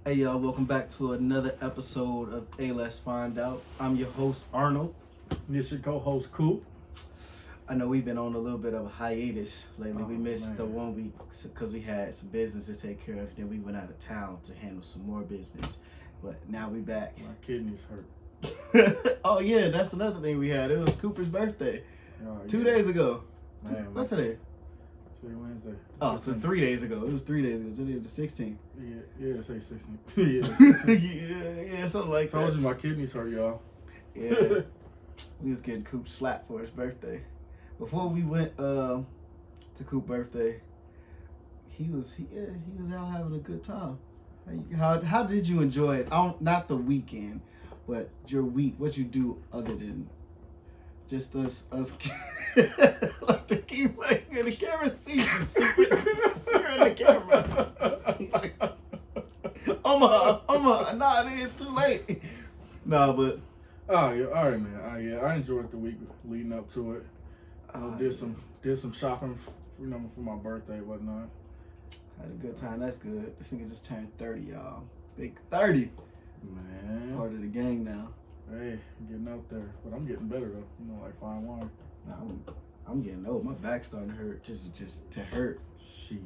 Hey y'all, welcome back to another episode of A Let's Find Out. I'm your host Arnold. This your co-host Coop. I know we've been on a little bit of a hiatus lately. We missed the man. 1 week because we had some business to take care of. Then we went out of town to handle some more business. But now we back. My kidneys hurt. Oh yeah, that's another thing we had. It was Cooper's birthday. Oh, 2 yeah. days ago. Man, What's today? Today Wednesday. Oh, so 3 days ago. It was 3 days ago. Today was the 16th. Yeah, say 16. yeah. yeah, something like Told that. you my kidneys hurt, y'all. Yeah. We was getting Coop slapped for his birthday. Before we went to Coop's birthday, he was out having a good time. How did you enjoy it? Not the weekend, but your week. What you do other than just us like the keyboard in the camera sees you stupid. You're in the camera. Oma, nah, it's too late. Nah, but Oh yeah, all right, man. I enjoyed the week leading up to it. Did some shopping, for my birthday and whatnot. Had a good time. That's good. This nigga just turned 30, y'all. Big 30. Man, Part of the gang now. hey, getting out there, but I'm getting better though. Like fine wine. Nah, I'm getting old. My back's starting to hurt. Just to hurt. Shit.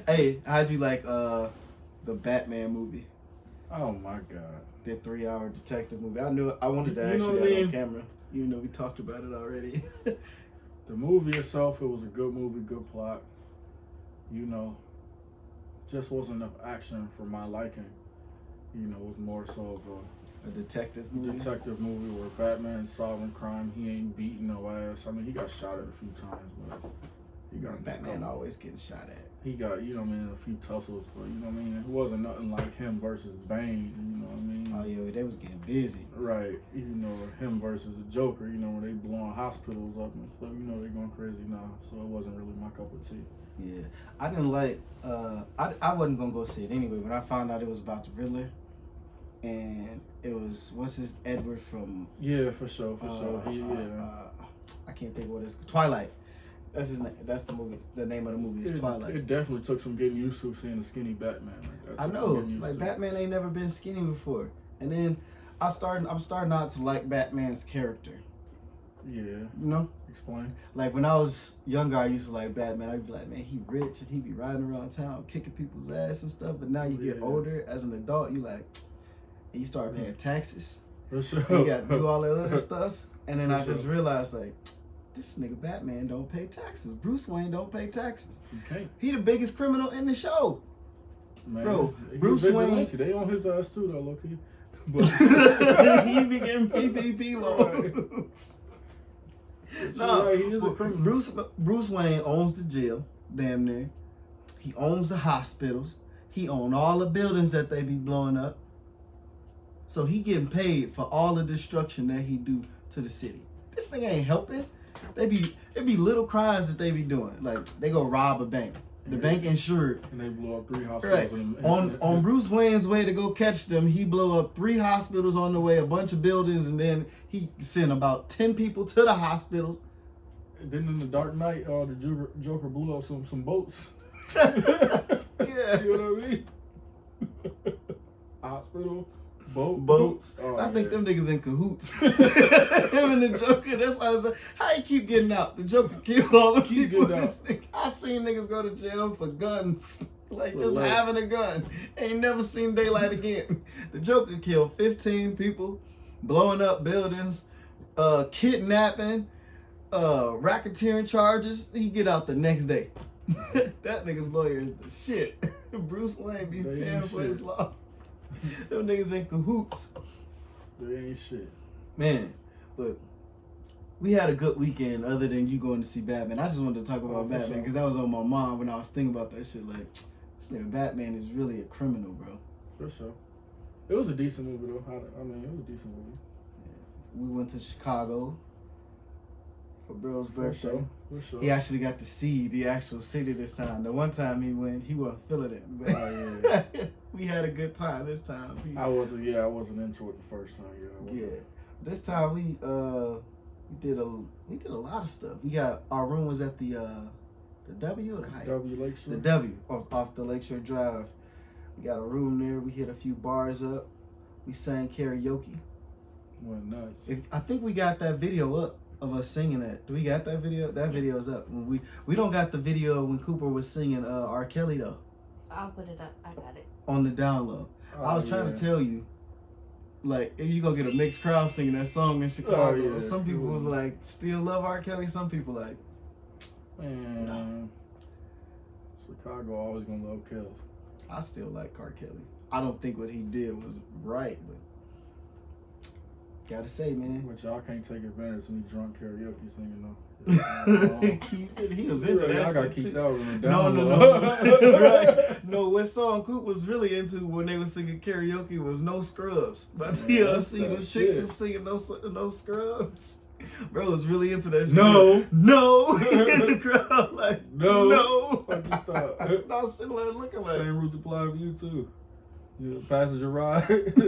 Hey, how'd you like the Batman movie? Oh my God. The 3-hour detective movie. I wanted to ask You know you what I that on mean? camera. Even though we talked about it already. The movie itself, it was a good movie, good plot. Just wasn't enough action for my liking. It was more so of A detective a movie. detective movie where Batman's solving crime. He ain't beating no ass. I mean, he got shot at a few times, but he got Batman always getting shot at. He got, a few tussles, but it wasn't nothing like him versus Bane. Oh yeah, they was getting busy. Right, him versus the Joker, when they blowing hospitals up and stuff, they going crazy now. So it wasn't really my cup of tea. Yeah, I didn't like. I wasn't gonna go see it anyway. When I found out it was about the Riddler, and it was Edward from. Yeah, for sure. I can't think of what it's Twilight. That's his name. That's the movie. The name of the movie is Twilight. It definitely took some getting used to seeing a skinny Batman. I know, like Batman ain't never been skinny before, and then I'm starting not to like Batman's character. Yeah. Explain. Like when I was younger, I used to like Batman. I'd be like, man, he rich and he be riding around town kicking people's ass and stuff. But now you get older, as an adult, you like, and you start paying taxes. For sure. You got to do all that other stuff, and then For I just sure. realized like, this nigga Batman don't pay taxes. Bruce Wayne don't pay taxes. You can't. He the biggest criminal in the show. Man, Bro, he Bruce a Wayne. vigilante. They on his ass too, though, low key. But He be getting PPP loans. No, right, he is a criminal. Bruce Wayne owns the jail, damn near. He owns the hospitals. He owns all the buildings that they be blowing up. So he getting paid for all the destruction that he do to the city. This thing ain't helping. It be little crimes that they be doing. Like they go rob a bank. The bank insured. And they blew up 3 hospitals. Right. On Bruce Wayne's way to go catch them, he blow up 3 hospitals on the way, a bunch of buildings, and then he sent about 10 people to the hospital. And then in the Dark Knight, the Joker blew up some boats. Yeah. You know what I mean? Hospital, Boats. Oh, I think yeah. them niggas in cahoots. Him and the Joker. That's why I was like, how you keep getting out? The Joker killed all the people. I seen niggas go to jail for guns. Like just having a gun. Ain't never seen daylight again. The Joker killed 15 people, blowing up buildings, kidnapping, racketeering charges. He get out the next day. That nigga's lawyer is the shit. Bruce Wayne be paying for his law. Them niggas in cahoots. They ain't shit. Man, but we had a good weekend other than you going to see Batman. I just wanted to talk about Batman because that was on my mind when I was thinking about that shit. Like, this nigga Batman is really a criminal, bro. For sure. It was a decent movie, though. I mean, it was a decent movie. Yeah. We went to Chicago for bro's birthday. For sure. He actually got to see the actual city this time. The one time he went, he wasn't feeling it. But yeah. We had a good time this time. I wasn't into it the first time. Yeah. This time we did a lot of stuff. We got our room was at the W or the Hyatt? W Lakeshore. The W off the Lakeshore Drive. We got a room there. We hit a few bars up. We sang karaoke. Went nuts. I think we got that video up of us singing it. Do we got that video? That video's up. We don't got the video when Cooper was singing R. Kelly though. I'll put it up. I got it. On the download. I was trying to tell you, like, if you gonna get a mixed crowd singing that song in Chicago, some people was like, still love R. Kelly. Some people like, man, no. Chicago always gonna love Kelly. I still like R. Kelly. I don't think what he did was right, but gotta say, man. But y'all can't take advantage of me drunk karaoke singing though. Keep it. He was into that. I gotta shit keep too. that one No. down. Right. No, what song Coop was really into when they were singing karaoke was No Scrubs by TLC. Those chicks was singing No Scrubs. Bro was really into that shit. No. In the crowd, like, no. What you thought? I was sitting there looking like. Same rules apply for you too. You passenger ride.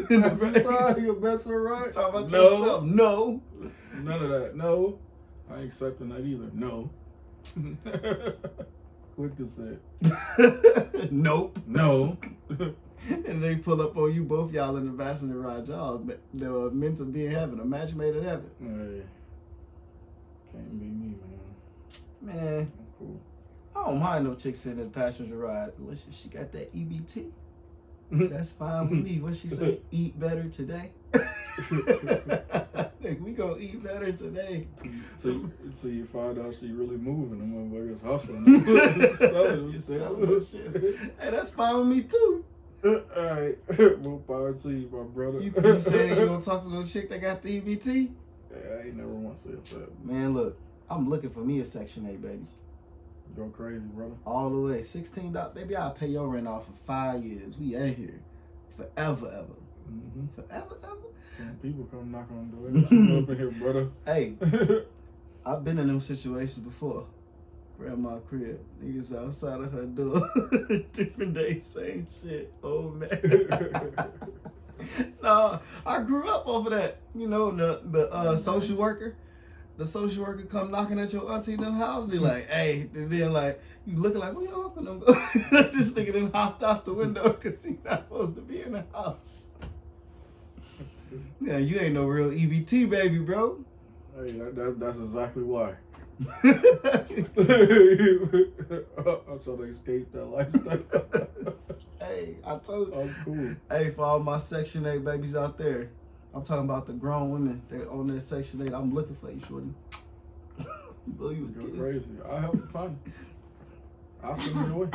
Passenger side, your best friend ride. Talk about yourself. No. None of that. No. I ain't accepting that either. No. Quick to say. Nope. No. And they pull up on you, both y'all in the passenger ride. Y'all, they were meant to be in heaven. A match made in heaven. Hey. Can't be me, man. Man. I'm cool. I don't mind no chick sitting in the passenger ride unless she got that EBT. That's fine with me. What she say? Eat better today. We gonna eat better today. So you find out she really moving. The motherfuckers hustling. Selling shit. Hey, that's fine with me too. Alright. More power to you, my brother. You saying you gonna talk to no chick that got the EBT? Yeah, I ain't never once said that. Man, look, I'm looking for me a Section 8, baby. Go crazy, brother. All the way. $16, baby, I'll pay your rent off for 5 years. We ain't here. Forever, ever. Mm-hmm. Forever, ever. Some people come knock on the door. You up in here, brother. Hey, I've been in them situations before. Grandma crib. Niggas outside of her door. Different day, same shit. Oh, man. No, I grew up off of that. You know, the social worker. The social worker come knocking at your auntie them house. They like, hey, and then like you looking like, where your uncle them go? This nigga then hopped out the window because he not supposed to be in the house. Yeah, you ain't no real EBT baby, bro. Hey, that's exactly why. I'm trying to escape that lifestyle. Hey, I told you. I'm cool. Hey, for all my Section 8 babies out there, I'm talking about the grown women that on that Section 8. I'm looking for you, shorty. Boy, you Go kid. crazy. I'll help you find it. I'll send them your way.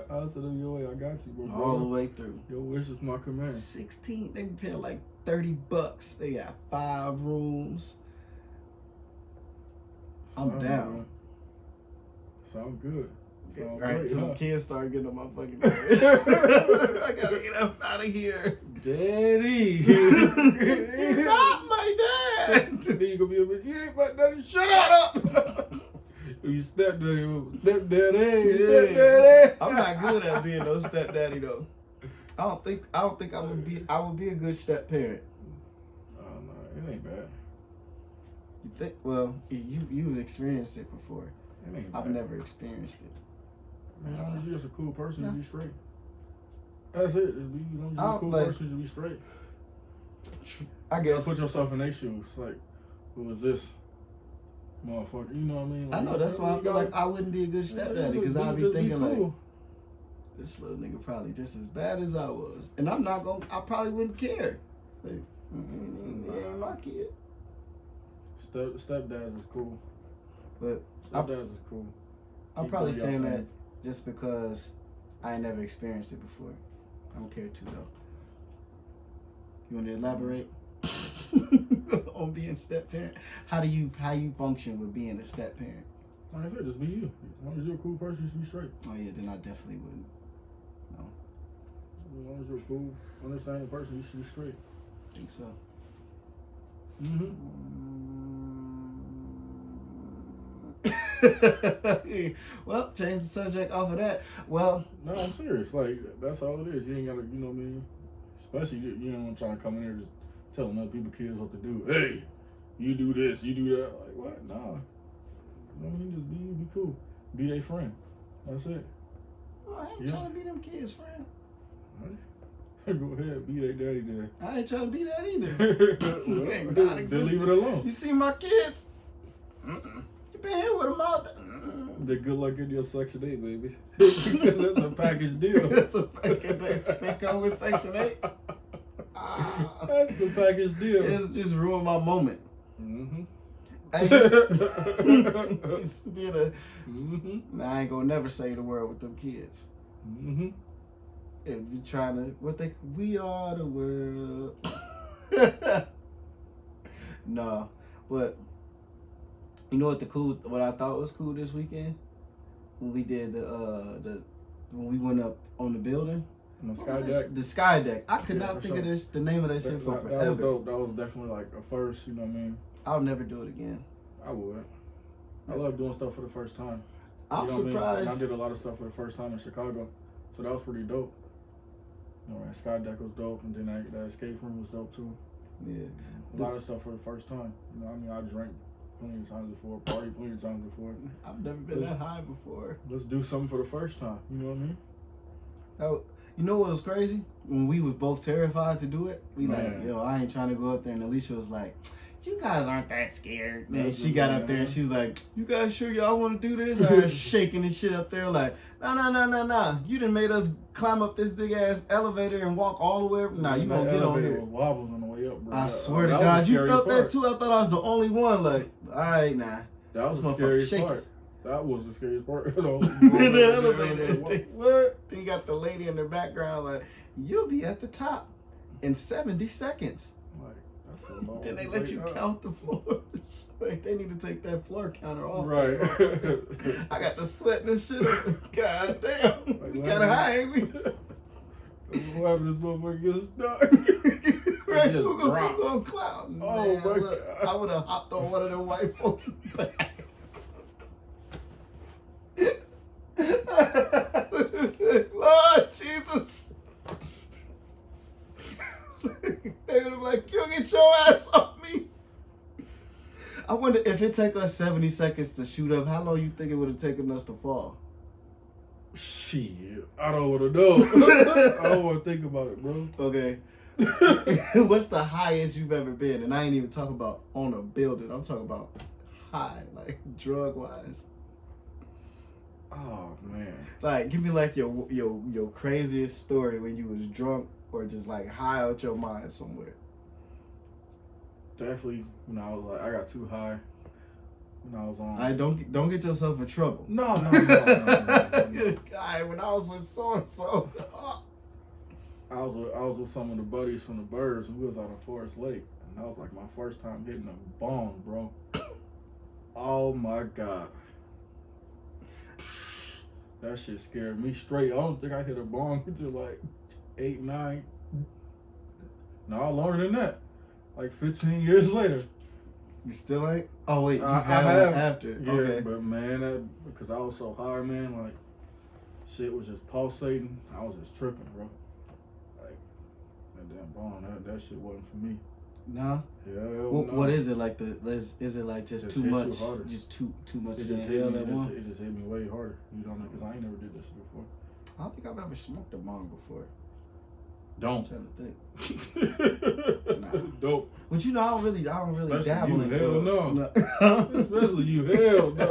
I'll send them your way. I got you, bro. All the way through. Your wish is my command. 16, they be paying like $30. They got 5 rooms. I'm down. Sound good. Sound Right, great, till huh? the kids start getting on my fucking nerves. I gotta get up out of here. Daddy. You're not my dad. Then you gonna be a bitch. You ain't my daddy. Shut up. You stepdaddy. Stepdaddy. I'm not good at being no stepdaddy though. I don't think I would be a good step parent. Oh no, it ain't bad. You think? Well, you've experienced it before. It ain't I've bad. never experienced it. Man, as long as you're just a cool person, No. you be straight. That's it. As long as you're a cool person, you be straight. I You guess. gotta put yourself in their shoes. Like, who is this motherfucker? You know what I mean? Like, I know, that's why I feel like I wouldn't be a good stepdaddy, because I'd be thinking like, this little nigga probably just as bad as I was. And I probably wouldn't care. Like, he ain't my kid. Stepdads is cool. But Stepdads is cool. I'm Keep probably doing your saying that thing. just because I ain't never experienced it before. I don't care to though. You want to elaborate on being step parent? How you function with being a step parent? Like I said, just be you. As long as you're a cool person, you should be straight. Oh yeah, then I definitely wouldn't. No, As long as you're a cool, understanding person, you should be straight. I think so. Well, change the subject off of that. Well, No, I'm serious. Like, that's all it is. You ain't gotta, you know what I mean? Especially, you don't want to try to come in here just telling other people, kids, what to do. Hey, you do this, you do that. Like, what? Nah. You know what I mean? Just be you, be cool. Be their friend. That's it. I ain't trying to be them kids, friend. Go ahead, be their daddy then. I ain't trying to be that either. Then leave it alone. You see my kids? You been here with them all day. They're good luck in your Section 8, baby. Because that's a package deal. That's a package deal. They come with Section 8. That's the package deal. It's just ruined my moment. Mm-hmm. Nah, I ain't gonna never save the world with them kids. Mm-hmm. If you trying to, we are the world. No, but you know what I thought was cool this weekend? When we did when we went up on the building. On the Skydeck? The Skydeck. I could not think of the name of that shit for forever. That was dope. That was definitely like a first, you know what I mean? I'll never do it again. I would. I love doing stuff for the first time. I'm surprised. I mean? I did a lot of stuff for the first time in Chicago, so that was pretty dope. You know, that Skydeck was dope, and then that escape room was dope too. Yeah. A lot of stuff for the first time. You know, I mean, I drank plenty of times before, partied plenty of times before. I've never been that high before. Let's do something for the first time. You know what I mean? Oh, you know what was crazy? When we was both terrified to do it, we like, yo, I ain't trying to go up there. And Alicia was like, you guys aren't that scared. And she got up there and she was like, you guys sure y'all want to do this? I was shaking and shit up there like, no. You done made us climb up this big ass elevator and walk all the way up. Nah, you gonna get on here. Was wobbles on the way up, bro. I swear to God, you felt that too? I thought I was the only one. Like, all right, nah. That was the scariest part. That was the scariest part. In the elevator. What? Then you got the lady in the background like, you'll be at the top in 70 seconds. Like, that's so long. Then they let you count the floors. Like, they need to take that floor counter off. Right. I got the sweating and shit. God damn. Like, we kind of high, ain't we? What happened to this motherfucker gets stuck? Right, just who gonna cloud? Oh, man, my look, God. I would have hopped on one of them white folks' back. Lord Jesus. They would have been like, you get your ass off me. I wonder if it take us 70 seconds to shoot up, how long you think it would have taken us to fall? Shit, I don't want to know. I don't want to think about it, bro. Okay. What's the highest you've ever been? And I ain't even talking about on a building. I'm talking about high, like drug-wise. Oh man. Like, give me like your craziest story when you was drunk or just like high out your mind somewhere. Definitely when I was like, I got too high when I was on. I don't get yourself in trouble. No. Guy, when I was with so and so. I was with some of the buddies from the Burbs, and we was out on Forest Lake, and that was like my first time hitting a bong, bro. Oh my God. That shit scared me straight. I don't think I hit a bong until like 8, 9. No, longer than that. Like 15 years later. You still ain't? Oh wait, you I have have after. Yeah, Okay. but man, because I was so high, man, like shit was just pulsating. I was just tripping, bro. Like that damn bong, that shit wasn't for me. Nah. Hell no. What is it like? Is it like just too much? Just too much. It just hit me way harder. You know, because I ain't never did this shit before. I don't think I've ever smoked a bong before. Don't. I'm trying to think. Nah. Don't. But you know, I don't really Especially dabble in hell drugs. no. Especially you, hell no.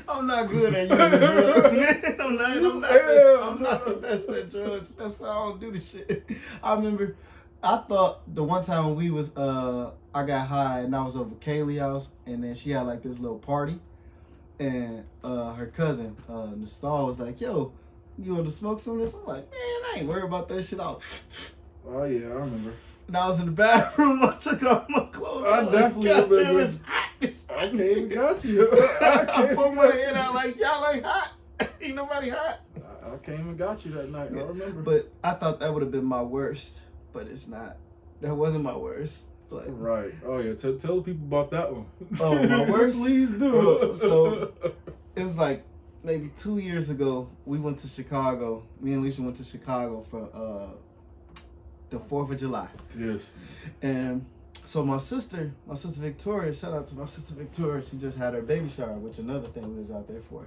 I'm not good at using drugs, man. I'm not the best at drugs. That's why I don't do the shit. I thought the one time when we was I got high and I was over Kaylee's house, and then she had like this little party, and her cousin Nastal was like, yo, you want to smoke some of this? I'm like, man, I ain't worried about that shit out. Oh yeah, I remember. And I was in the bathroom, I took off my clothes. I definitely remember. Damn, it's hot. I came and got you. I put my hand out like, y'all ain't hot. Ain't nobody hot. I came and got you that night. I remember. But I thought that would have been my worst, but it's not. That wasn't my worst. Like, right. Oh yeah. Tell the people about that one. Oh, my worst? Please do. So it was like maybe 2 years ago. We went to Chicago. Me and Alicia went to Chicago for the 4th of July. Yes. And so my sister Victoria, shout out to my sister Victoria. She just had her baby shower, which another thing we was out there for.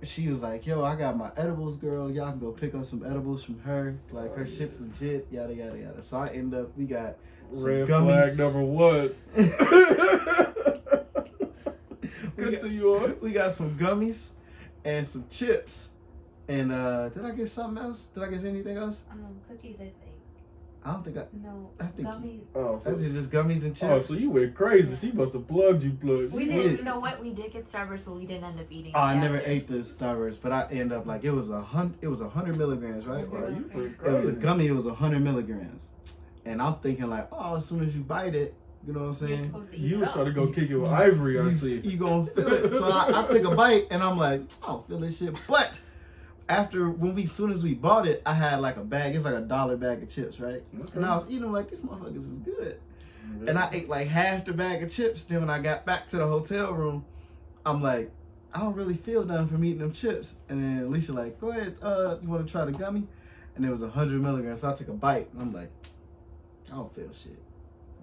she was like, yo, I got my edibles, girl. Y'all can go pick up some edibles from her. Like, her shit's legit, yada, yada, yada. So I end up, we got some Red gummies. flag number one. Continue on. We got some gummies and some chips. And did I get something else? Did I get anything else? Cookies, I think. I don't think No, I think gummies. Oh, so, that's just gummies and chips. oh, so you went crazy. She must have plugged you. We did. You know what? We did get Starburst, but we didn't end up eating. Oh, I it never after. ate the Starburst, but I end up like it was 100 milligrams, right? Mhm. Oh, you went It was crazy. a gummy. It was 100 milligrams, and I'm thinking like, oh, as soon as you bite it, you know what I'm You're saying? supposed to eat You it was up. trying to go kick it with Ivory, I see. You gonna feel it. So I took a bite, and I'm like, I don't feel this shit. But after soon as we bought it, I had like a bag. It's like $1 bag of chips, right? Okay. And I was eating them like, these motherfuckers is good. And I ate like half the bag of chips. Then when I got back to the hotel room, I'm like, I don't really feel nothing from eating them chips. And then Alicia like, go ahead, you want to try the gummy? And it was 100 milligrams. So I took a bite. And I'm like, I don't feel shit.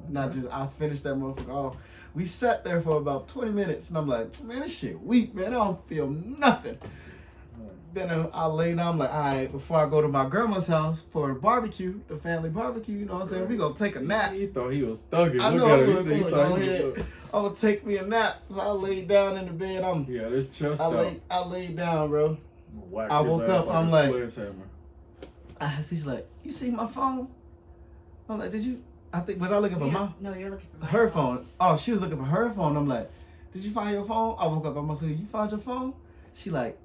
Not just, I finished that motherfucker off. We sat there for about 20 minutes. And I'm like, man, this shit weak, man. I don't feel nothing. Then I lay down, I'm like, all right, before I go to my grandma's house for the barbecue, the family barbecue, you know what I'm saying? We gonna take a nap. He thought he was thugging. I Look know, at I'm him. like, He go thought he ahead. was. I'm gonna take me a nap. So I laid down in the bed. Yeah, this chest out. I laid down, bro. Whack I his woke ass up, I'm a like- sledgehammer. She's like, you see my phone? I'm like, did you? Was I looking for my No, you're looking for my her phone? Oh, she was looking for her phone. I'm like, did you find your phone? I woke up. I'm like, you found your phone? She like,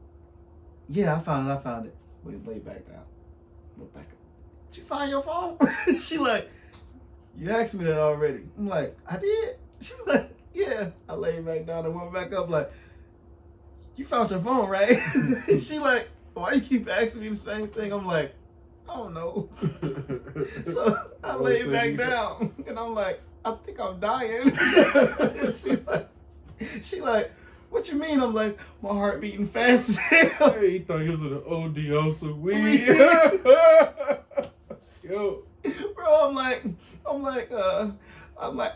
yeah, I found it. We lay back down. Look back up. Did you find your phone? She like, you asked me that already. I'm like, I did. She like, yeah. I laid back down and went back up like, you found your phone, right? She like, why you keep asking me the same thing? I'm like, I don't know. So I laid back down and I'm like, I think I'm dying. She like, what you mean? I'm like, my heart beating fast as hell. Hey, he thought he was with an OD on some weed. Yo. Bro, I'm like,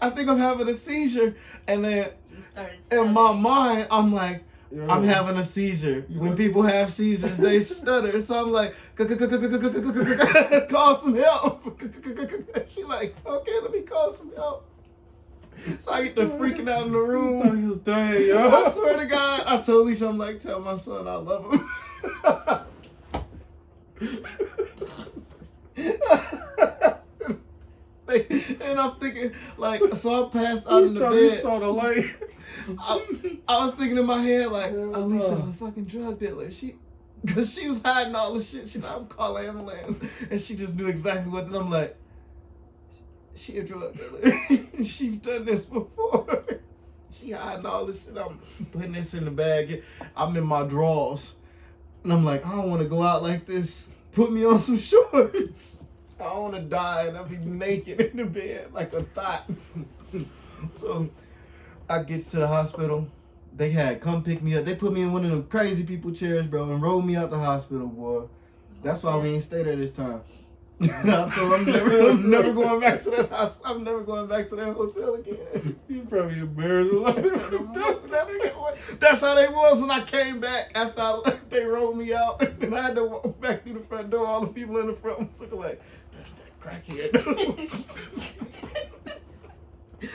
I think I'm having a seizure. And then You started in my stuttering. mind, I'm like, Yo. I'm having a seizure. When people have seizures, they stutter. So I'm like, call some help. She like, okay, let me call some help. So I get to freaking out in the He thought room. he was dying, yo. I swear to God, I told Alicia, I'm like, tell my son I love him. And I'm thinking, like, so I passed out in the He thought he bed. saw the light. I was thinking in my head, like, Oh, Alicia's no. a fucking drug dealer. Because she was hiding all the shit. She like, I'm calling ambulance. And she just knew exactly what. And I'm like, she a drug dealer. She's done this before. She hiding all the shit. I'm putting this in the bag. I'm in my drawers. And I'm like, I don't want to go out like this. Put me on some shorts. I don't want to die and I'll be naked in the bed like a thought. So I get to the hospital. They had come pick me up. They put me in one of them crazy people chairs, bro, and rolled me out the hospital, boy. That's why we ain't stay there this time. So I'm never going back to that house. I'm never going back to that hotel again. You probably embarrassed a lot of That's how they was when I came back after I left. They rolled me out, and I had to walk back through the front door. All the people in the front was looking like, that's that crackhead.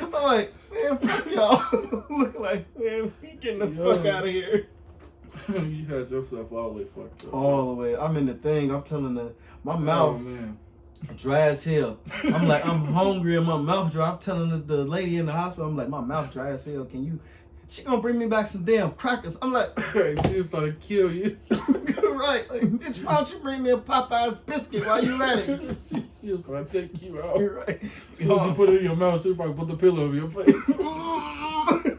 I'm like, man, fuck y'all. Looking like, man, we getting the fuck out of here. You had yourself all the way fucked up. All the way. I'm in the thing. I'm telling my Oh, mouth man. dry as hell. I'm like, I'm hungry and my mouth dry. I'm telling the lady in the hospital, I'm like, my mouth dry as hell. She gonna bring me back some damn crackers. I'm like, She was trying to kill you. right. Like, bitch, why don't you bring me a Popeye's biscuit while you at it? She was trying to take you out. You're right. As soon as you put it in your mouth, she probably put the pillow over your face.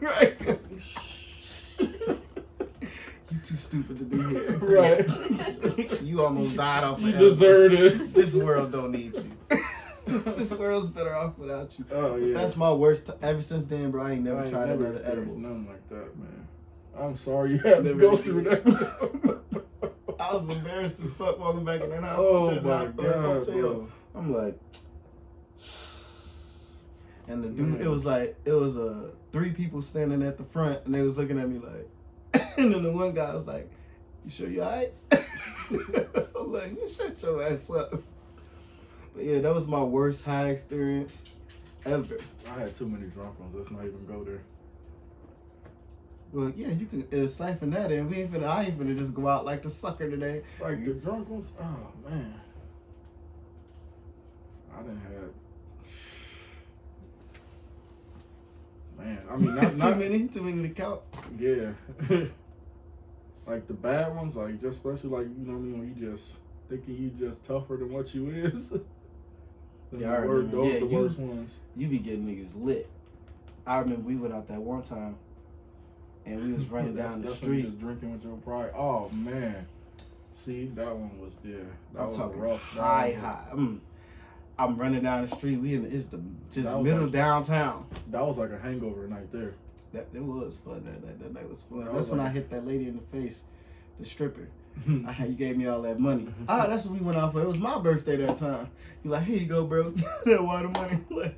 Right. You too stupid to be here. Right. You almost died off You of deserve edibles. this. This world don't need you. This world's better off without you. Oh, yeah. That's my worst. Ever since then, bro, I ain't never I ain't tried never another experienced edible. nothing like that, man. I'm sorry you had to Never go did. through that. I was embarrassed as fuck walking back in that house. Oh, that my hotel. God, bro. I'm like, and the dude, Man. it was 3 people standing at the front, and they was looking at me like, and then the one guy was like, You sure you alright? I'm like, you shut your ass up. But yeah, that was my worst high experience ever. I had too many drunk ones. Let's not even go there. Well, yeah, you can siphon that in. I ain't finna just go out like the sucker today. Like the drunk ones? Oh, man. I didn't have... Man, I mean, not too many to count. Yeah. Like the bad ones, like just especially like, you know what I mean, when you just thinking you just tougher than what you is. Yeah, I remember. Those Yeah, the worst ones. You be getting niggas lit. I remember we went out that one time and we was running down the street. Just drinking with your pride. Oh man. See, that one was there. That was talking rough. High. I'm running down the street. It's the middle like, downtown. That was like a hangover night there. It was fun. That night was fun. That That's was when like, I hit that lady in the face, the stripper. You gave me all that money. That's what we went out for. It was my birthday that time. You like, here you go, bro. That water money. Like,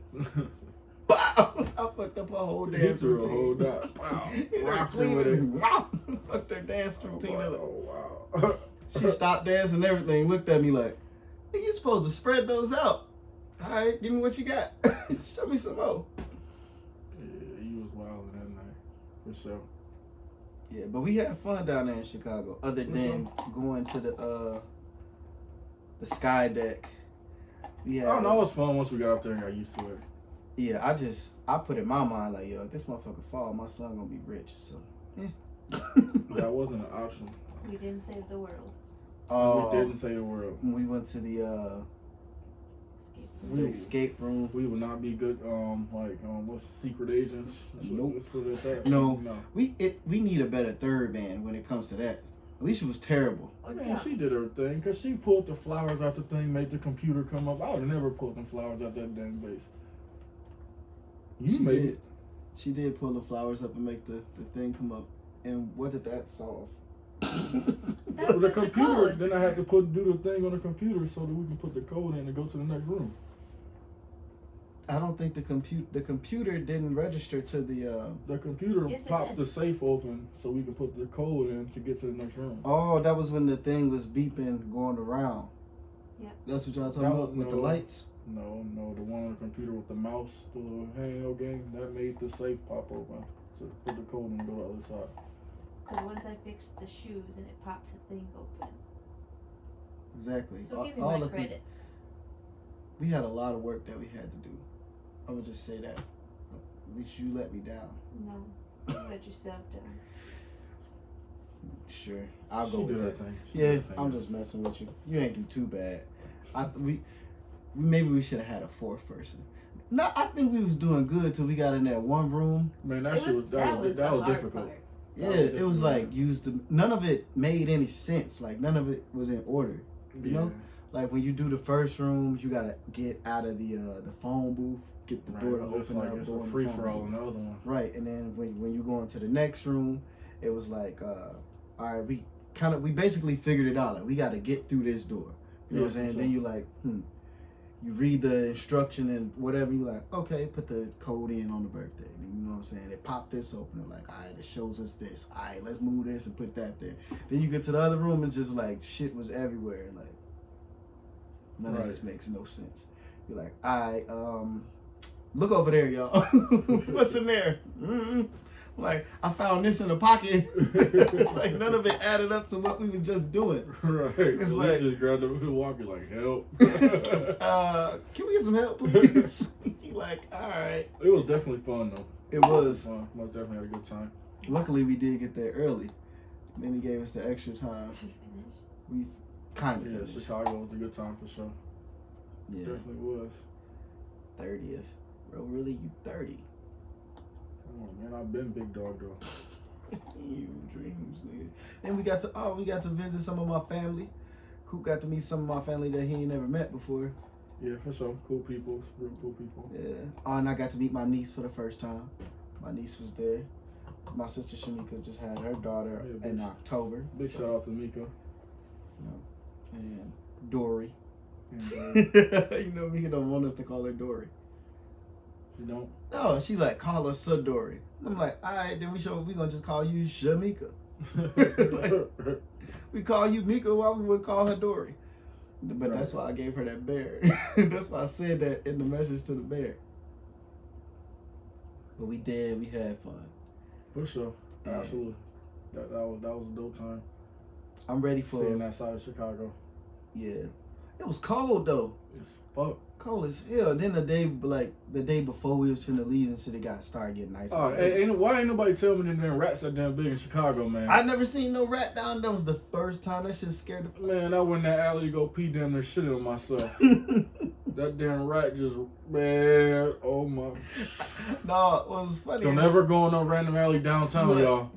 pow! I fucked up her whole dance threw routine. a whole dot. Wow. Rocked her with it. Fucked her dance routine up. Oh wow. She stopped dancing and everything. Looked at me like, hey, you supposed to spread those out. All right, give me what you got. Show me some more. Yeah, you was wild that night, for sure. Yeah, but we had fun down there in Chicago. Other than going to the Skydeck. We had, Oh no, it was fun once we got up there and got used to it. Yeah, I put in my mind like, yo, if this motherfucker fall, my son gonna be rich. So, yeah. That wasn't an option. We didn't save the world. We didn't say the word. When we went to the escape room. We would not be good, what's secret agents? Nope. Let's put it at that. No. We need a better third man when it comes to that. Alicia was terrible. Man, she did her thing, because she pulled the flowers out the thing, made the computer come up. I would have never pulled them flowers out that damn base. You made it. She did pull the flowers up and make the thing come up. And what did that solve? The computer, then I had to do the thing on the computer so that we can put the code in and go to the next room. I don't think the computer didn't register to the computer Yes, popped the safe open so we could put the code in to get to the next room. Oh, that was when the thing was beeping going around. Yep. That's what y'all talking about with the lights? No, the one on the computer with the mouse, the little handheld game, that made the safe pop open. So put the code in and go to the other side. Because once I fixed the shoes and it popped the thing open. Exactly. So give me my credit. We had a lot of work that we had to do. I would just say that. At least you let me down. No, you let yourself down. Sure, I'll go with that. Thing. Yeah, I'm just messing with you. You ain't do too bad. Maybe we should have had a fourth person. No, I think we was doing good till we got in that one room. Man, that was difficult. Part. Yeah, it was like none of it made any sense. Like none of it was in order. You know, like when you do the first room, you gotta get out of the phone booth, get the door to open up. It's a free for all in the other one. Right, and then when you go into the next room, it was like, all right, we basically figured it out. Like we got to get through this door. You know what I'm saying? Then you like, you read the instruction and whatever. You like, okay, put the code in on the birthday. You know what I'm saying? They pop this open. They're like, all right, it shows us this. All right, let's move this and put that there. Then you get to the other room and just like shit was everywhere. Like none of this makes no sense. You're like, all right, look over there, y'all. What's in there? Like, I found this in the pocket. Like, none of it added up to what we were just doing. Right. It's like, just grabbed up and walked, like, help. Can we get some help, please? He like, all right. It was definitely fun, though. It was. Most definitely had a good time. Luckily, we did get there early. Then he gave us the extra time. To finish. We kind of finished. Chicago was a good time for sure. Yeah. Definitely was. 30th. Bro, really? You 30? Come on, man. I've been big dog, though. You dreams, nigga. Then we got to visit some of my family. Coop got to meet some of my family that he ain't never met before. Yeah, for sure. Cool people. Real cool people. Yeah. Oh, and I got to meet my niece for the first time. My niece was there. My sister Shamika just had her daughter in October. Big shout out to Mika. You know, and Dory. And, you know, Mika don't want us to call her Dory. You don't? No, she like, call her Dory. I'm like, all right, then we gonna just call you Shamika. Like, we call you Mika, why we wouldn't call her Dory? But that's why I gave her that bear. That's why I said that in the message to the bear. But we had fun. For sure. Yeah. Absolutely. That was a dope time. I'm ready for seeing that side of Chicago. Yeah. It was cold though. It's fuck. Cold as hell. Then the day before we was finna leave and shit, it started getting nice. Oh, why ain't nobody tell me them rats are damn big in Chicago, man? I never seen no rat down. That was the first time. That shit scared the man. I went in that alley to go pee down there, shit on myself. That damn rat just, man, oh my. No, what was funny? Don't ever go in no random alley downtown, y'all.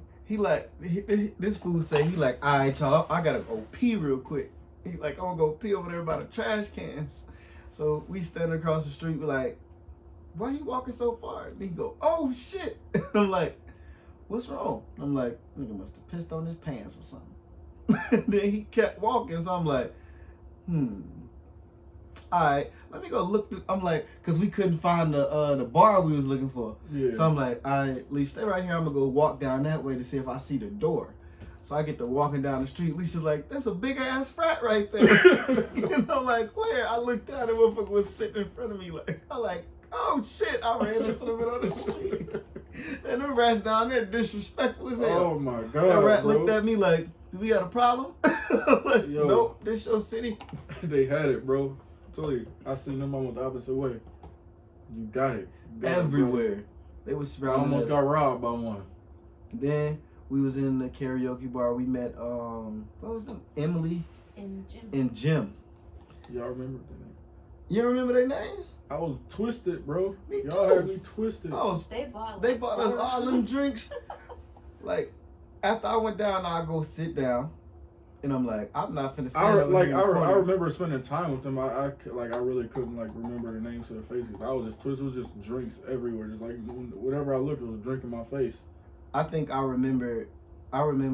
This fool say, he like, all right, y'all, I gotta go pee real quick. He like, I'm gonna go pee over there by the trash cans. So we standing across the street, we like, why you walking so far? And he go, oh shit. And I'm like, what's wrong? I'm like, nigga must have pissed on his pants or something. Then he kept walking, so I'm like, alright, let me go look. I'm like, cause we couldn't find the bar we was looking for. Yeah. So I'm like, alright, Lee, stay right here. I'm gonna go walk down that way to see if I see the door. So I get to walking down the street. Lisa's like, that's a big ass frat right there. And I'm like, where? I looked down and motherfucker was sitting in front of me. I'm like, oh shit! I ran into the middle of the street. And them rats down there disrespectful as hell. Oh my god! That rat bro. looked at me like, do we got a problem? I'm like, Yo. nope, this your city. They had it, bro. I told you, I seen them on the opposite way. You got it. Everywhere. They was I surrounding almost us. got robbed by one. Then we was in the karaoke bar. We met what was them? Emily And Jim. and Jim. Y'all remember that? You remember their names? I was twisted, bro. Me Y'all too. had me twisted. They bought us four all of them us. drinks. Like after I went down, I go sit down, and I'm like, I'm not finna stand over here in the I corner. remember spending time with them. I really couldn't remember their names to their faces. I was just twisted. It was just drinks everywhere. Just like whatever I looked, it was a drink in my face. I think I remember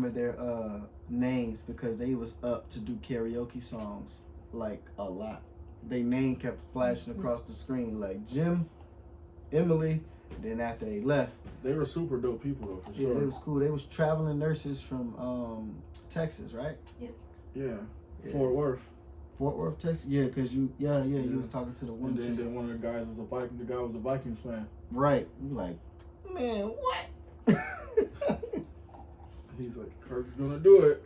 their names because they was up to do karaoke songs like a lot. Their name kept flashing across the screen like Jim, Emily. Then after they left, they were super dope people though, for yeah, sure. they was cool. They was traveling nurses from Texas, right? Yeah. Fort Worth, Texas. Yeah, cause you was talking to the one. And then one of the guys was a Viking. The guy was a Vikings fan. Right. You like, man, what? He's like, Kirk's gonna do it.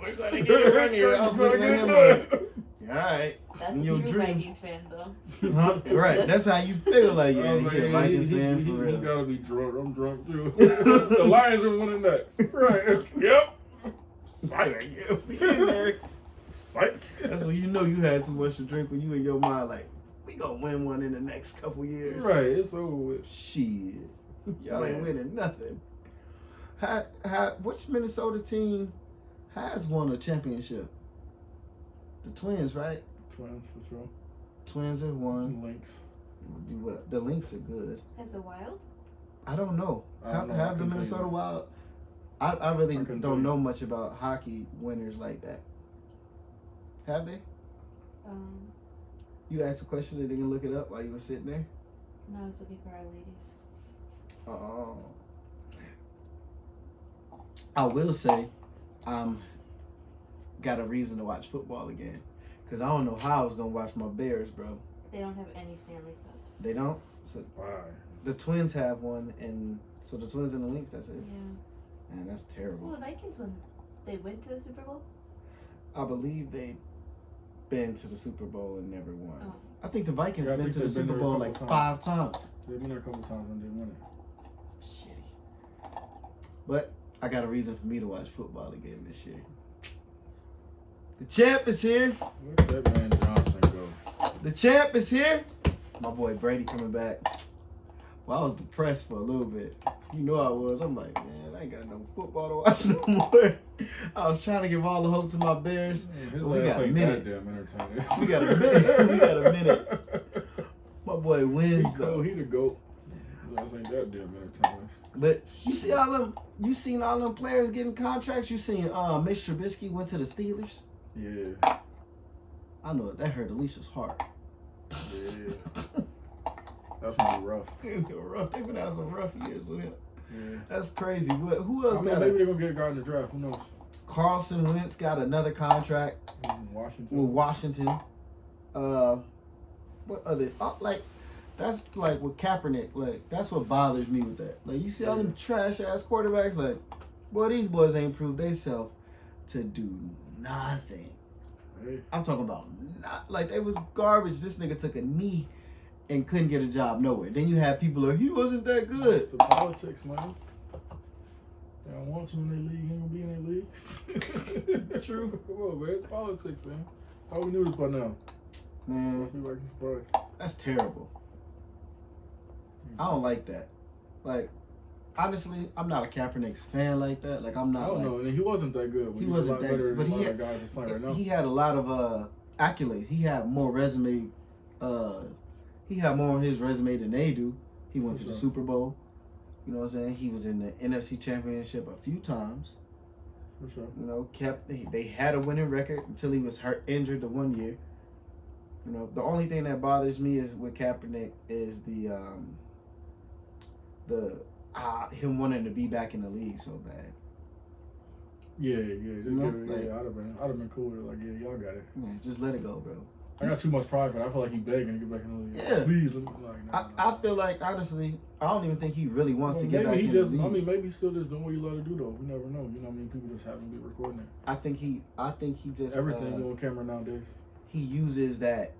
We're gonna get it run here. Kirk's gonna get it. All right. That's In a your true dreams. Vikings fan, though. Huh? Right. That's how you feel. Like, I yeah, was you like, get a Vikings fan for he real. gotta be drunk. I'm drunk too. The Lions are winning next. Right. Yep. Psych. Psych. That's when you know you had too much to drink, when you in your mind like, we gonna win one in the next couple years. Right. It's over with. Shit. Y'all ain't Man. winning nothing. Which Minnesota team has won a championship? The Twins, right? Twins for sure. Twins have won. Lynx. The Lynx are good. Has the Wild? I don't know. I don't know. I Have the couldn't tell Minnesota you. Wild? I really couldn't tell don't you. know much about hockey winners like that. Have they? You asked a question and they can look it up while you were sitting there? No, I was looking for our ladies. Oh. I will say, got a reason to watch football again. Because I don't know how I was going to watch my Bears, bro. They don't have any Stanley Cups. They don't? So Bye. the Twins have one, and so the Twins and the Lynx, that's it. Yeah. Man, that's Well, terrible. the Vikings they went to the Super Bowl. I believe they've been to the Super Bowl and never won. Oh. I think the Vikings Yeah, I been think to the they've been Super there a Bowl couple like times. 5 times. They've been there a couple times and they won it. Shitty. But I got a reason for me to watch football again this year. The champ is here. Where'd that man Johnson go? The champ is here. My boy Brady coming back. Well, I was depressed for a little bit. You know I was. I'm like, man, I ain't got no football to watch no more. I was trying to give all the hope to my Bears. His Well, we ass got a ain't minute. that damn entertaining. We got a minute. We got a minute. My boy wins He though. cool. He the GOAT. His ass ain't that damn entertaining. But you see all them. You seen all them players getting contracts. You seen Mitch Trubisky went to the Steelers. Yeah. I know that hurt Alicia's heart. Yeah. That's gonna be rough. They've been having some rough years with him. Yeah. That's crazy. Who else got maybe they're gonna get a guy in the draft. Who knows? Carson Wentz got another contract In Washington. with Washington. What other? That's like with Kaepernick. Like that's what bothers me with that. Like you see all them trash ass quarterbacks. Like, boy, these boys ain't proved themselves to do nothing. Hey. I'm talking about like they was garbage. This nigga took a knee and couldn't get a job nowhere. Then you have people like he wasn't that good. It's the politics, man. They don't want you in their league. You ain't gonna be in their league. True. Come on, man. It's politics, man. How we knew this by now? Man, I'd be like surprised. that's terrible. I don't like that. Like, honestly, I'm not a Kaepernick's fan like that. Like, I'm not. I don't know. And he wasn't that good. He wasn't that good. But he had guys that's playing right now. He had a lot of accolades. He had more resume. He had more on his resume than they do. He went to the Super Bowl. You know what I'm saying? He was in the NFC Championship a few times. For sure. You know, they had a winning record until he was injured the one year. You know, the only thing that bothers me is with Kaepernick is him wanting to be back in the league so bad. Yeah. Just you know, get it. I'd have been cool with it. Like, yeah, y'all got it. Yeah, just let it go, bro. I got too much pride for that. I feel like he begging to get back in the league. Yeah. Please, let me, like, nah. I feel like, honestly, I don't even think he really wants to get back in the the league. maybe he's still just doing what he love to do, though. We never know. You know what I mean? People just happen to be recording it. I think he just Everything on camera nowadays. He uses that.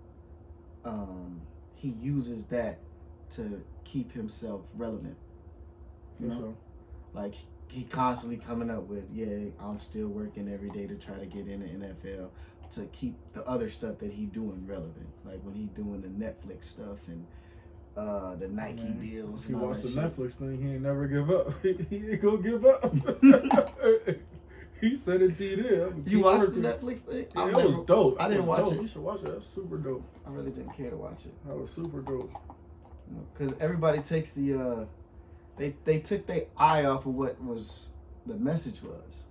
He uses that to keep himself relevant. You know? So. Like he constantly coming up with, yeah, I'm still working every day to try to get in the NFL to keep the other stuff that he doing relevant. Like when he doing the Netflix stuff and the Nike deals. He and all watched the that Netflix thing. He ain't never give up. He ain't gonna give up. He said it's there. You watched the Netflix thing? Yeah, that was dope. I didn't watch it. You should watch it. That's super dope. I really didn't care to watch it. That was super dope. Because everybody takes the they took their eye off of what was the message was.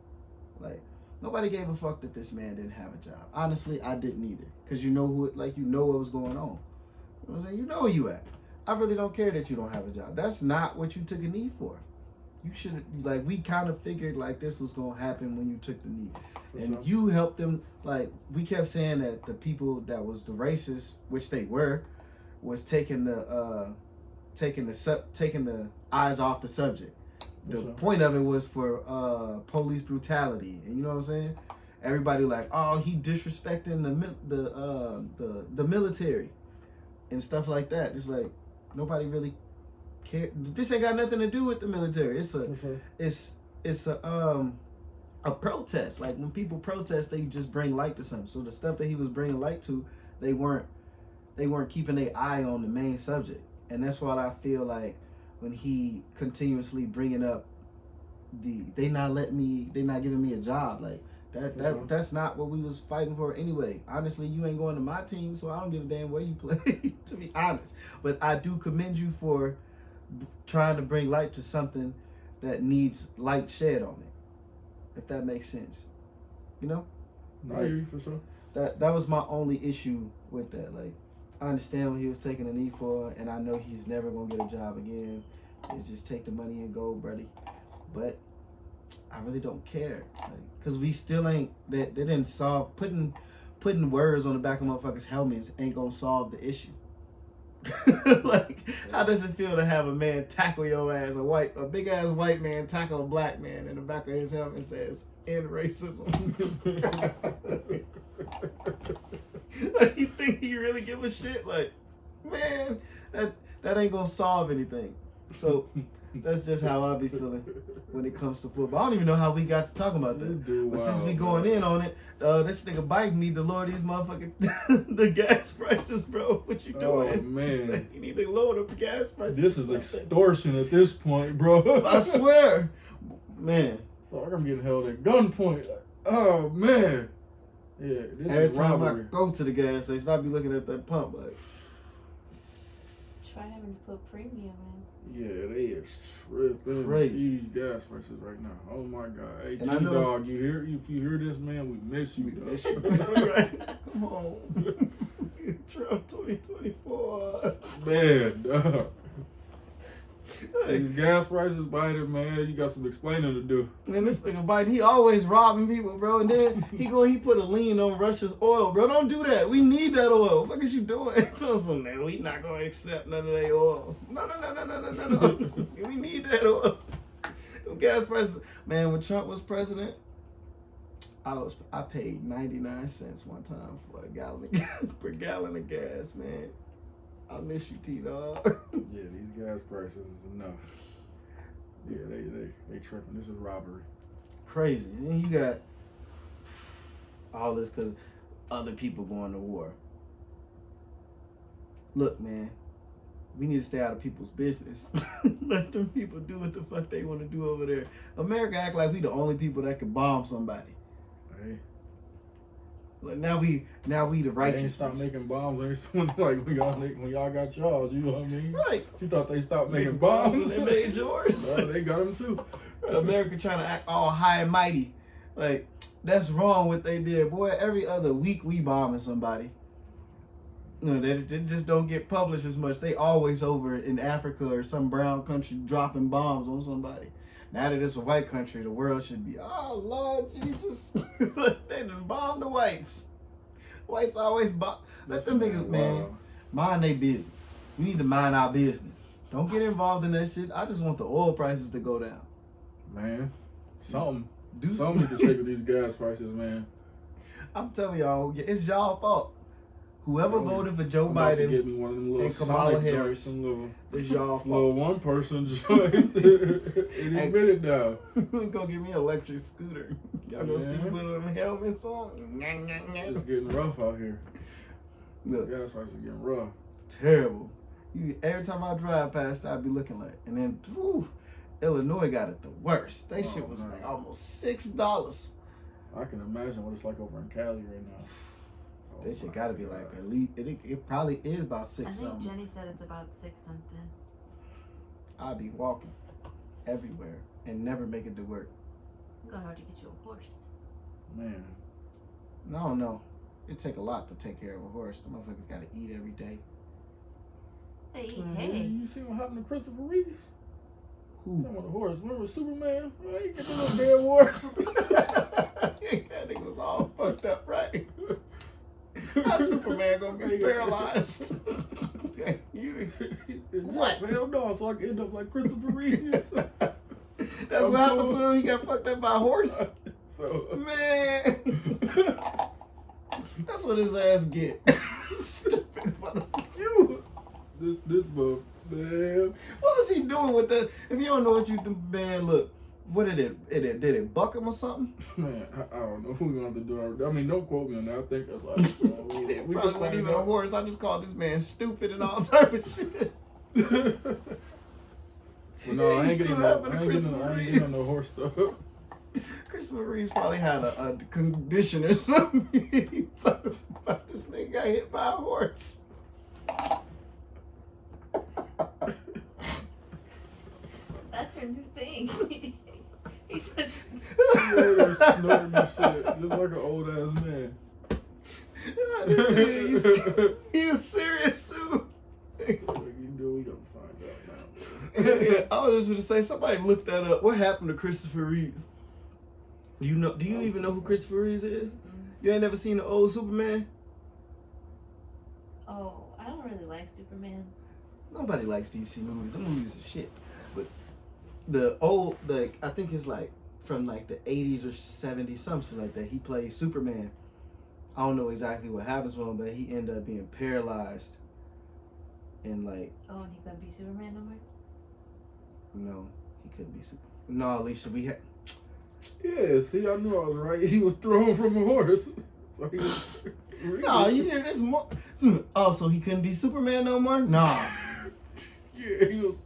Like nobody gave a fuck that this man didn't have a job. Honestly, I didn't either. Because you know what was going on. You know what I'm saying? You know where you at. I really don't care that you don't have a job. That's not what you took a knee for. You should we kind of figured like this was gonna happen when you took the knee, and you helped them. Like we kept saying that the people that was the racists, which they were, was taking the eyes off the subject. The point of it was for police brutality, and you know what I'm saying. Everybody like, oh, he disrespecting the military and stuff like that. It's like nobody really. This ain't got nothing to do with the military. It's a protest. Like when people protest, they just bring light to something. So the stuff that he was bringing light to, they weren't keeping their eye on the main subject. And that's why I feel like when he continuously bringing up they not giving me a job, like that's not what we was fighting for anyway. Honestly, you ain't going to my team, so I don't give a damn where you play. To be honest, but I do commend you for trying to bring light to something that needs light shed on it, if that makes sense. You know? No, I hear you for sure. That was my only issue with that. Like, I understand what he was taking a knee for, and I know he's never gonna get a job again. It's just take the money and go, buddy. But I really don't care, cause we still ain't. They didn't solve putting words on the back of motherfuckers' helmets ain't gonna solve the issue. Like, how does it feel to have a man tackle your ass, a big ass white man tackle a black man in the back of his helmet says end racism? Like, you think he really give a shit? Like, man, that ain't gonna solve anything. So that's just how I be feeling when it comes to football. I don't even know how we got to talking about this. But since we going in on it, this nigga Biden need to lower these motherfucking the gas prices, bro. What you doing? Oh man, like, you need to lower the gas prices. This is extortion at this point, bro. I swear, man. Fuck, I'm getting held at gunpoint. Oh man. Yeah, this Every is time robbery. I go to the gas station, I be looking at that pump like. Try having to put premium in. Yeah, they is tripping. Crazy. These gas prices right now. Oh my god. Hey, And I know- T-Dog, you hear? If you hear this, man, we miss you. We miss dog. you. Right. Come on. Trump 2024. Man, dog. These gas prices, Biden, man, you got some explaining to do. Man, this nigga Biden, he always robbing people, bro. And then he put a lien on Russia's oil, bro. Don't do that. We need that oil. What is you doing? So man, we not gonna accept none of that oil. No. We need that oil. Gas prices, man. When Trump was president, I paid 99 cents one time for a gallon of gas, per gallon of gas, man. I miss you, T-Dog. Yeah, these gas prices is enough. Yeah, they tripping. This is robbery. Crazy. And you got all this because other people going to war. Look, man, we need to stay out of people's business. Let them people do what the fuck they want to do over there. America act like we the only people that can bomb somebody. Hey. Like now we the righteous. They ain't stop making bombs. When y'all got y'all's, you know what I mean? Right. You thought they stopped making bombs and they made yours. Well, they got them too. America trying to act all high and mighty. Like, that's wrong what they did. Boy, every other week we bombing somebody. No, they just don't get published as much. They always over in Africa or some brown country dropping bombs on somebody. Now that it's a white country, the world should be, oh, Lord Jesus. They done bombed the whites. Whites always bomb. Let them niggas, man, mind their business. We need to mind our business. Don't get involved in that shit. I just want the oil prices to go down. Man, something to shake with these gas prices, man. I'm telling y'all, it's y'all fault. Whoever voted for Joe Biden Biden me one of them little and Kamala Harris, little, it's y'all fault. Little one person joints. Any minute now. Go get me an electric scooter. Y'all gonna see me with them helmets on. It's getting rough out here. Look, gas prices are getting rough. Terrible. Every time I drive past, I'd be looking like, and then Illinois got it the worst. They shit was like almost $6. I can imagine what it's like over in Cali right now. That shit gotta be like at least it probably is about 6 something. I think Jenny said it's about 6 something. I'll be walking everywhere and never make it to work. Go hard to get you a horse. Man. No. It take a lot to take care of a horse. The motherfuckers gotta eat every day. Hey. You see what happened to Christopher Reeve? Who? Talking about the horse. Remember Superman? Well, he got the little dead horse. That nigga was all fucked up, right? How Superman gonna be paralyzed? What? Hell no, so I can end up like Christopher Reeve. That's what happened to him. He got fucked up by a horse. So man, that's what his ass get. Stupid motherfucker. You. This book, man. What was he doing with that? If you don't know what you do, man, look. What did it buck him or something? Man, I don't know. We're gonna have to do I mean, don't quote me on that. I think that's like we probably wasn't even a horse. I just called this man stupid and all type of shit. Well, no, I ain't getting on no horse stuff. Christopher Reeves probably had a condition or something. He talked about this nigga got hit by a horse. That's your new thing. He's just snorting and shit, just like an old ass man. He was serious too. We gotta find out now. Yeah, I was just gonna say somebody looked that up. What happened to Christopher Reeve? Do you even know who Christopher Reeve is? Mm-hmm. You ain't never seen the old Superman? Oh, I don't really like Superman. Nobody likes DC movies. The movies are shit. But the old, I think it's like from like the 80s or 70s, something like that. He plays Superman. I don't know exactly what happened to him, but he ended up being paralyzed. And like. Oh, and he couldn't be Superman no more? No, he couldn't be Superman. No, Alicia, we had. Yeah, see, I knew I was right. He was thrown from a horse. So he was. No, you hear this more. Oh, so he couldn't be Superman no more? Nah. Yeah, he was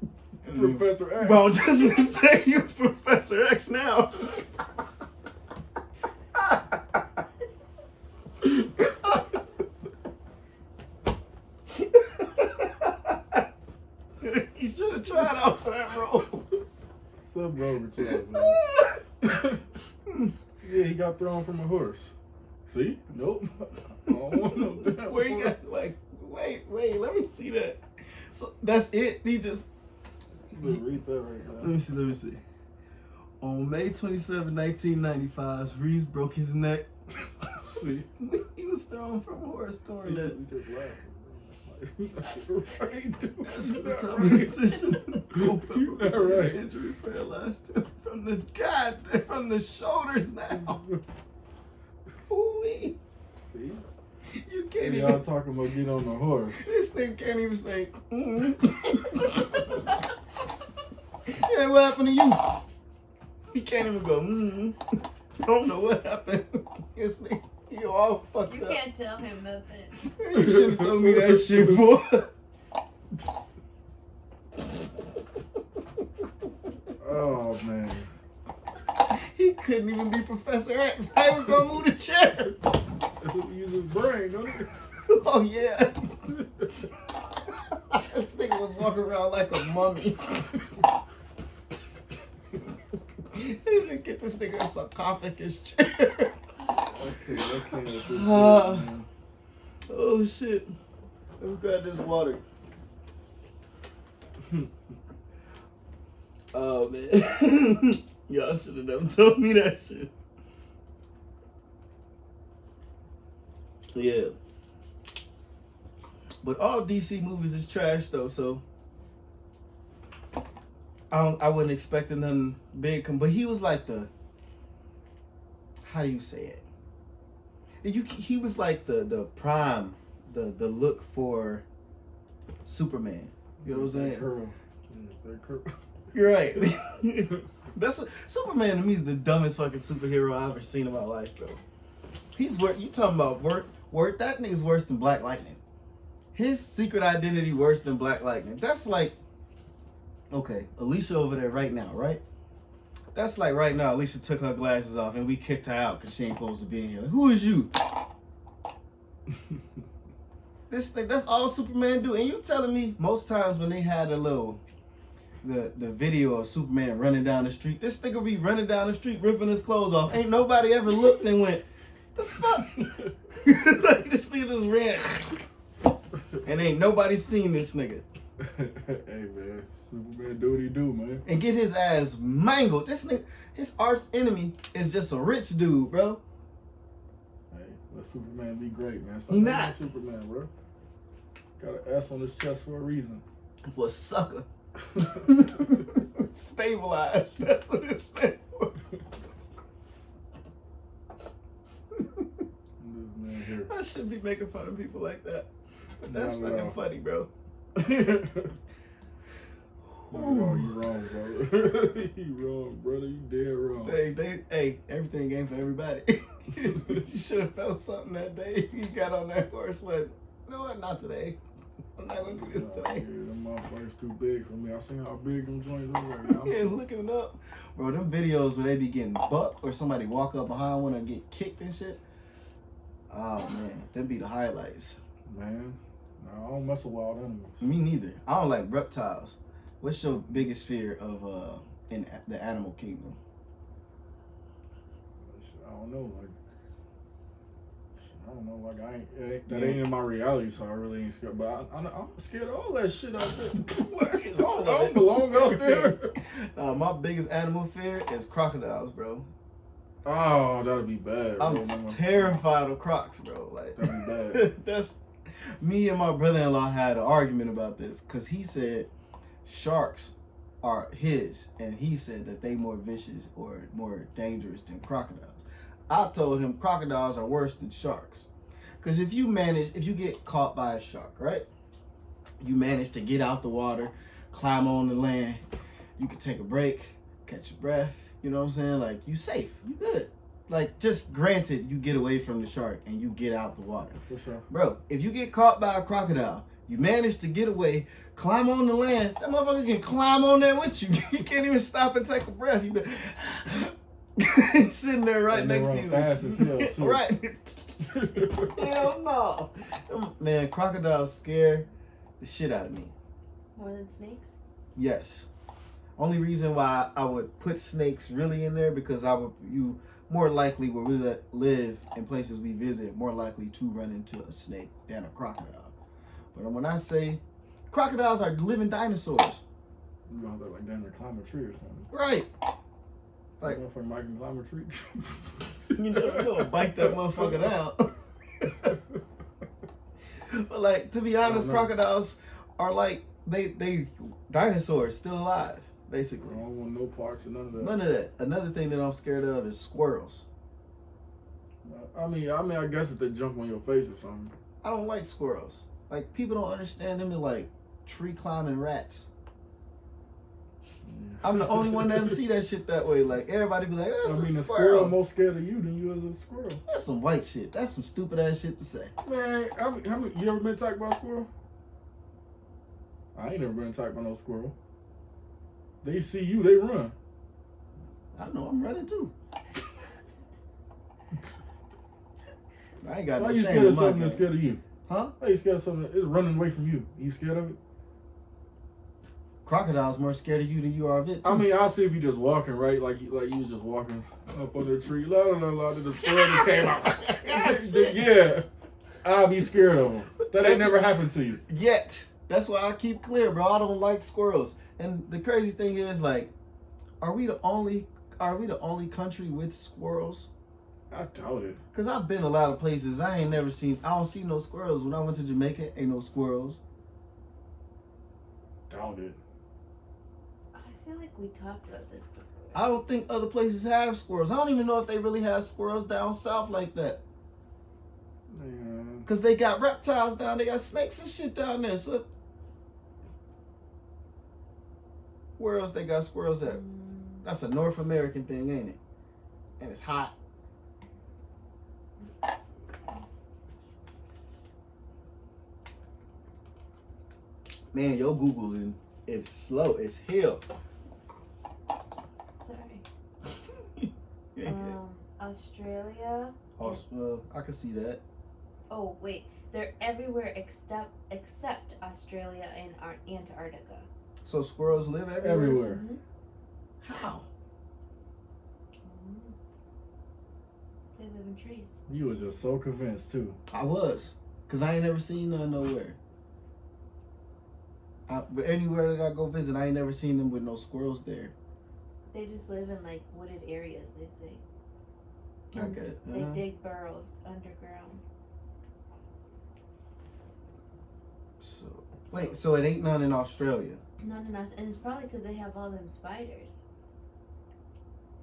Professor X. Well, just to say he was Professor X now. He should have tried out for that role. Some wrong with you, man. Yeah, he got thrown from a horse. See? Nope. I don't want no damn Where he horse. got like, wait, let me see that. So that's it. He just Read that right now. Let me see. On May 27, 1995, Reeve broke his neck. See? He was thrown from a horse toward that. We just laughing. Right, dude. That's You're what not the right. competition. You're not right. Injury paralyzed him from the shoulders now. Ooh-wee. See? You can't Y'all even. talking about get on the horse. This thing can't even say. Yeah, what happened to you? He can't even go. Don't know what happened. This thing, you all fucked You up. can't tell him nothing. You should have told me that shit, boy. Oh, man. He couldn't even be Professor X. I was gonna move the chair. Use his brain, don't he? Oh yeah. This nigga was walking around like a mummy. He didn't get this nigga a sarcophagus chair. I can't with this shit, man. Oh shit. Let me grab this water. Oh man. Y'all should have never told me that shit. Yeah. But all DC movies is trash though, so I wasn't expecting nothing big. But he was like the, how do you say it? He was like the prime, the look for Superman. You know what I'm saying? Curl. That curl. You're right. Superman to me is the dumbest fucking superhero I've ever seen in my life, bro. He's you talking about work? That nigga's worse than Black Lightning. His secret identity worse than Black Lightning. That's like, okay, Alicia over there right now, right? That's like right now, Alicia took her glasses off and we kicked her out because she ain't supposed to be in here. Who is you? This thing, that's all Superman do. And you telling me most times when they had the video of Superman running down the street, this nigga be running down the street ripping his clothes off. Ain't nobody ever looked and went, the fuck? Like this nigga just ran. And ain't nobody seen this nigga. Hey man, Superman do what he do, man. And get his ass mangled. This nigga, his arch enemy is just a rich dude, bro. Hey, let Superman be great, man. Stop He hating not. on Superman, bro. Got an S on his chest for a reason. For a sucker. Stabilized. That's what it stands for. This man here. I shouldn't be making fun of people like that. But that's Not at fucking all. funny, bro. Oh, you wrong, brother. You wrong, brother. You dead wrong. Hey, everything ain't for everybody. You should have felt something that day. You got on that horse like, you know what? Not today. I'm not gonna do this Yeah, today. them motherfuckers too big for me. I seen how big them joints are right now. Yeah, looking it up, bro. Them videos where they be getting bucked or somebody walk up behind one and get kicked and shit. Oh man, them be the highlights. Man, no, I don't mess with wild animals. Me neither. I don't like reptiles. What's your biggest fear of in the animal kingdom? I don't know, that ain't in my reality, so I really ain't scared. But I'm scared of all that shit out there. All I of don't it. belong out there. My biggest animal fear is crocodiles, bro. Oh, that'd be bad. Bro. I'm terrified of crocs, bro. Like That'd be bad. that's me and my brother-in-law had an argument about this because he said sharks are his, and he said that they more vicious or more dangerous than crocodiles. I told him crocodiles are worse than sharks. Because if you get caught by a shark, right? You manage to get out the water, climb on the land, you can take a break, catch your breath, you know what I'm saying? Like, you safe, you good. Like, just granted, you get away from the shark and you get out the water. For sure. Bro, if you get caught by a crocodile, you manage to get away, climb on the land, that motherfucker can climb on there with you. You can't even stop and take a breath. You be sitting there right And they next to run you. fast as hell, too. Right. Hell no. Man, crocodiles scare the shit out of me. More than snakes? Yes. Only reason why I would put snakes really in there because you more likely will really live in places we visit, more likely to run into a snake than a crocodile. But when I say crocodiles are living dinosaurs, You gonna have to like damn near climb a tree or something. Right. Like motherfucker Mike can climb a tree. You know, bite that motherfucker down. But like, to be honest, crocodiles are like they dinosaurs still alive, basically. I don't want no parts of none of that. None of that. Another thing that I'm scared of is squirrels. I mean, I guess if they jump on your face or something. I don't like squirrels. Like, people don't understand them. They're like tree climbing rats. I'm the only one that doesn't see that shit that way. Like, everybody be like, that's a squirrel more scared of you than you as a squirrel. That's some white shit. That's some stupid ass shit to say. Man, how many, you ever been attacked by a squirrel? I ain't never been attacked by no squirrel. They see you, they run. I know, I'm running too. I ain't got Why no you shame scared in of my something game. that's scared of you? Huh? Why you scared of something that's running away from you? You scared of it? Crocodile's more scared of you than you are of it, too. I mean, I'll see if you just walking, right? Like you was just walking up on the tree. La la la la. Then the squirrel just came out. Yeah. I'll be scared of them. That ain't never happened to you. Yet. That's why I keep clear, bro. I don't like squirrels. And the crazy thing is, like, are we the only country with squirrels? I doubt it. Cause I've been a lot of places. I don't see no squirrels. When I went to Jamaica, ain't no squirrels. Doubt it. I feel like we talked about this before. I don't think other places have squirrels. I don't even know if they really have squirrels down south like that. Man. Cause they got reptiles down, they got snakes and shit down there. So where else they got squirrels at? That's a North American thing, ain't it? And it's hot. Man, your Google is slow as hell. Sorry. Australia. I can see that. Oh wait, they're everywhere except Australia and Antarctica. So squirrels live everywhere? Everywhere. Mm-hmm. How? They live in trees. You was just so convinced too. I was. Cause I ain't never seen none nowhere. But anywhere that I go visit, I ain't never seen them with no squirrels there. They just live in like wooded areas, they say. Okay. They dig burrows underground. So it ain't none in Australia. None in us, and it's probably because they have all them spiders.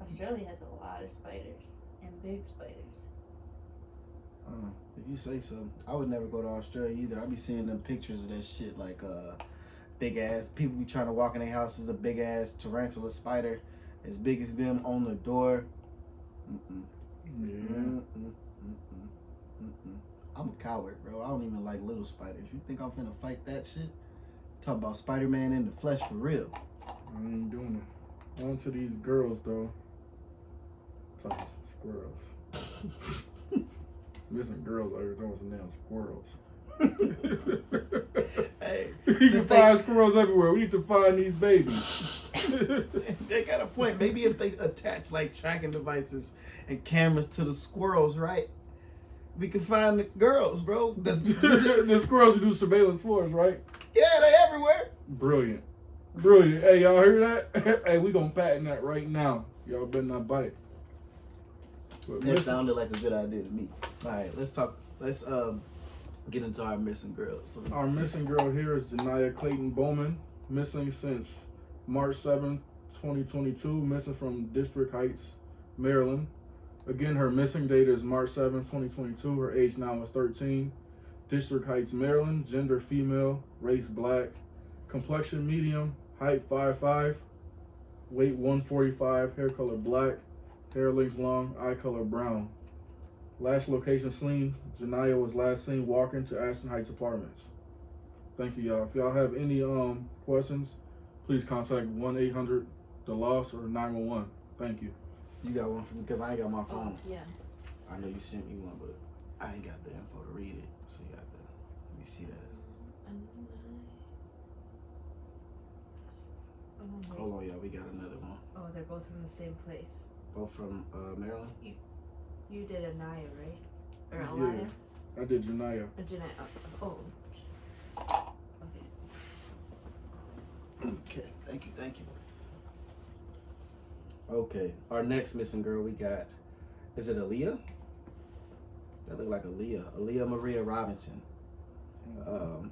Australia has a lot of spiders and big spiders. If you say so. I would never go to Australia either. I be seeing them pictures of that shit, like big ass people be trying to walk in their houses, a big ass tarantula spider as big as them on the door. I'm a coward, bro. I don't even like little spiders. You think I'm finna fight that shit? Talk about Spider-Man in the flesh for real. I ain't doing it. On to these girls though. Talking some squirrels. Missing girls out here talking some damn squirrels. Hey, you can find squirrels everywhere. We need to find these babies. They got a point. Maybe if they attach like tracking devices and cameras to the squirrels, right? We can find the girls, bro. The squirrels who do surveillance for us, right? Yeah, they everywhere. Brilliant. Brilliant. Hey, y'all hear that? Hey, we gonna patent that right now. Y'all better not bite. That sounded like a good idea to me. All right, let's get into our missing girls. So, our missing girl here is Janiyah Clayton Bowman, missing since March 7th, 2022, missing from District Heights, Maryland. Again, her missing date is March 7th, 2022. Her age now is 13. District Heights, Maryland. Gender female. Race black. Complexion medium. Height 5'5". Weight 145. Hair color black. Hair length long. Eye color brown. Last location seen. Janiyah was last seen walking to Ashton Heights Apartments. Thank you, y'all. If y'all have any questions, please contact 1-800-THE-LOST or 911. Thank you. You got one for me? Because I ain't got my phone. Oh, yeah. I know you sent me one, but I ain't got the info to read it. So you got to, let me see that. Hold on, y'all. We got another one. Oh, they're both from the same place. Both from Maryland? You did Anaya, right? Or Yeah. Alaya? I did Janiyah. Janiyah. Oh. Okay. Okay. Okay, thank you. Okay, our next missing girl we got, is it Aaliyah? That look like Aaliyah Maria Robinson.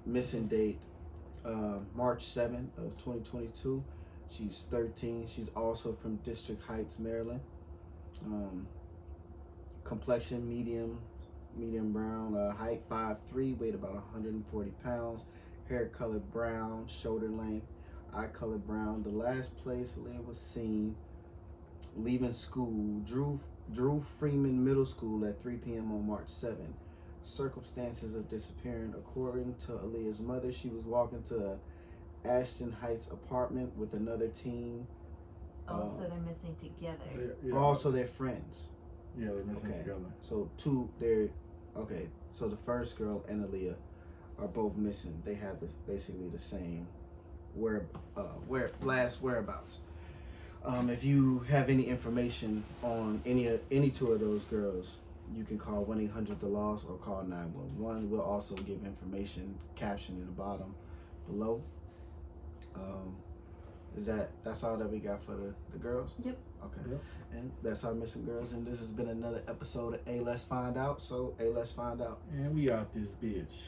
Missing date March 7th of 2022. She's 13. She's also from District Heights, Maryland. Complexion medium brown. Height 5'3", weight about 140 pounds. Hair color brown, shoulder length. Eye color brown. The last place Aaliyah was seen leaving school, Drew Freeman Middle School at 3 p.m. on March 7th. Circumstances of disappearing. According to Aaliyah's mother, she was walking to Ashton Heights apartment with another teen. So they're missing together. Also, they're friends. Yeah, they're missing together. So so the first girl and Aaliyah are both missing. They have basically the same last whereabouts. If you have any information on any two of those girls, you can call 1-800-THE-LOST or call 911. We'll also give information captioned in the bottom below. That's all that we got for the girls? Yep. Okay. Yep. And that's our missing girls, and this has been another episode of Let's Find Out. So Let's find out. And we out this bitch.